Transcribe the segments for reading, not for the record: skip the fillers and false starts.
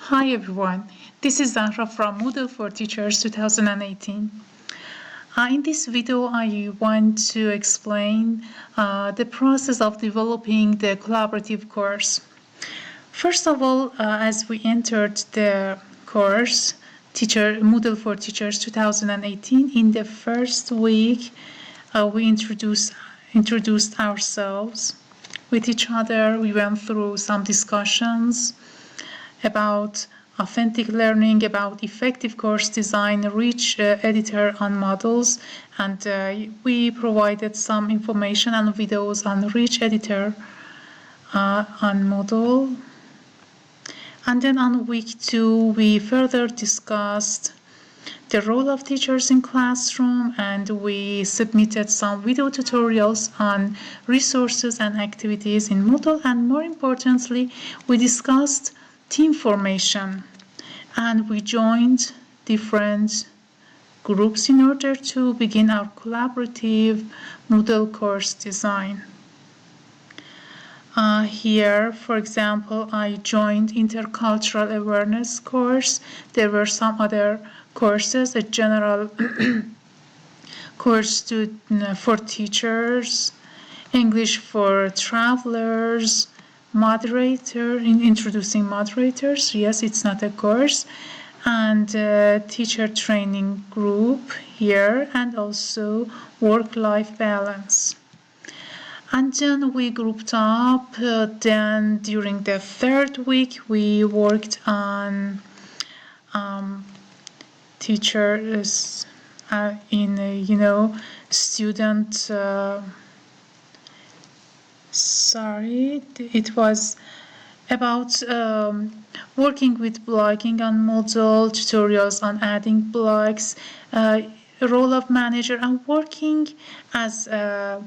Hi everyone, this is Zahra from Moodle for Teachers 2018. In this video, I want to explain the process of developing the collaborative course. First of all, as we entered the course, Moodle for Teachers 2018, in the first week, we introduced ourselves with each other. We went through some discussions about authentic learning, about effective course design, rich editor on models, and we provided some information and videos on rich editor on model. And then on week 2, we further discussed the role of teachers in classroom, and we submitted some video tutorials on resources and activities in Moodle, and more importantly, we discussed team formation, and we joined different groups in order to begin our collaborative Moodle course design. Here, for example, I joined Intercultural Awareness course. There were some other courses, a general course for teachers, English for travelers, introducing moderators. Yes, it's not a course. And teacher training group here, and also work-life balance. And then we grouped up. Then during the third week, we worked on teachers in student. It was about working with blogging on Moodle, tutorials on adding blogs, role of manager, and working as a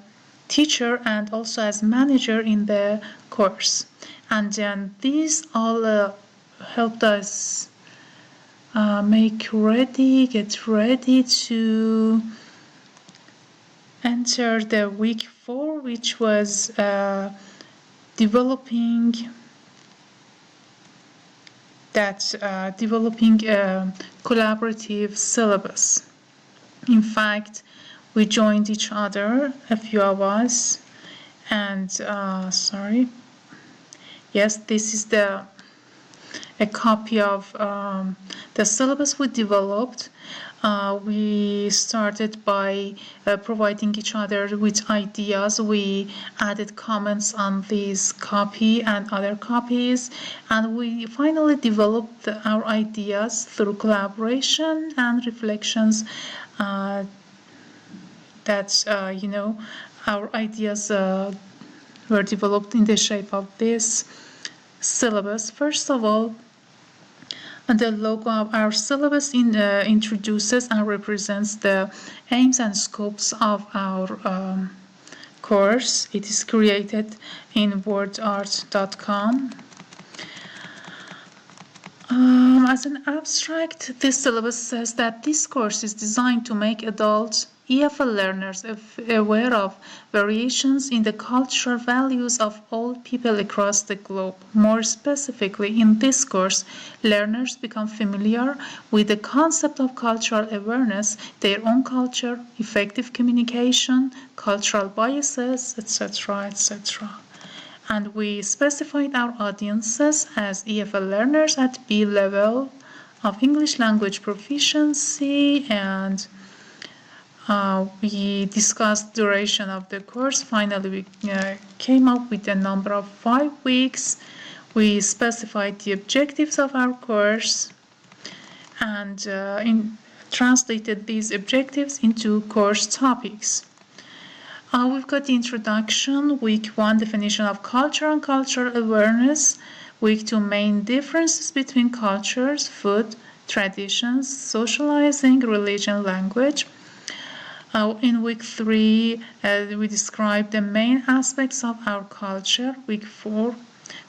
teacher and also as manager in the course. And then these all helped us get ready to enter the week 4, which was developing a collaborative syllabus. In fact, we joined each other, a few of us, and yes, this is a copy of the syllabus we developed. We started by providing each other with ideas. We added comments on this copy and other copies, and we finally developed our ideas through collaboration and reflections. Our ideas were developed in the shape of this syllabus. First of all, the logo of our syllabus introduces and represents the aims and scopes of our course. It is created in wordart.com. As an abstract, this syllabus says that this course is designed to make adults EFL learners aware of variations in the cultural values of all people across the globe. More specifically, in this course, learners become familiar with the concept of cultural awareness, their own culture, effective communication, cultural biases, etc., etc. And we specified our audiences as EFL learners at B level of English language proficiency, and we discussed duration of the course. Finally, we came up with a number of 5 weeks. We specified the objectives of our course and translated these objectives into course topics. We've got the introduction, week 1, definition of culture and cultural awareness, week 2, main differences between cultures, food, traditions, socializing, religion, language. In week 3, we describe the main aspects of our culture. Week 4,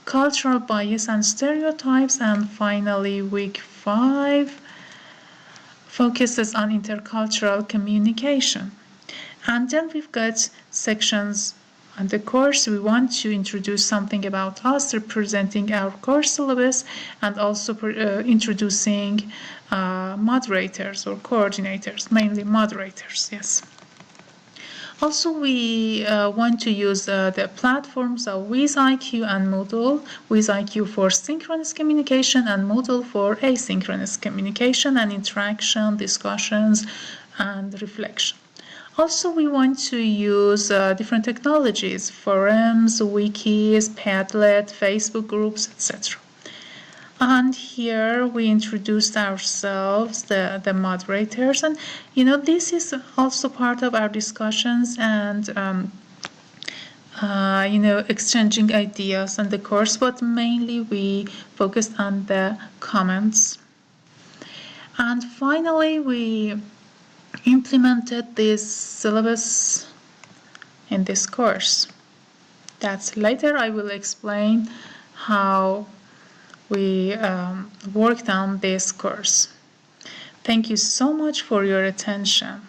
cultural bias and stereotypes. And finally, week 5 focuses on intercultural communication. And then we've got sections the course, we want to introduce something about us, representing our course syllabus, and also introducing moderators or coordinators, mainly moderators, yes. Also, we want to use the platforms of WizIQ and Moodle. WizIQ for synchronous communication and Moodle for asynchronous communication and interaction, discussions, and reflection. Also, we want to use different technologies, forums, wikis, Padlet, Facebook groups, etc. And here we introduced ourselves, the moderators, and this is also part of our discussions and exchanging ideas on the course, but mainly we focused on the comments. And finally, we implemented this syllabus in this course. That's later I will explain how we worked on this course. Thank you so much for your attention.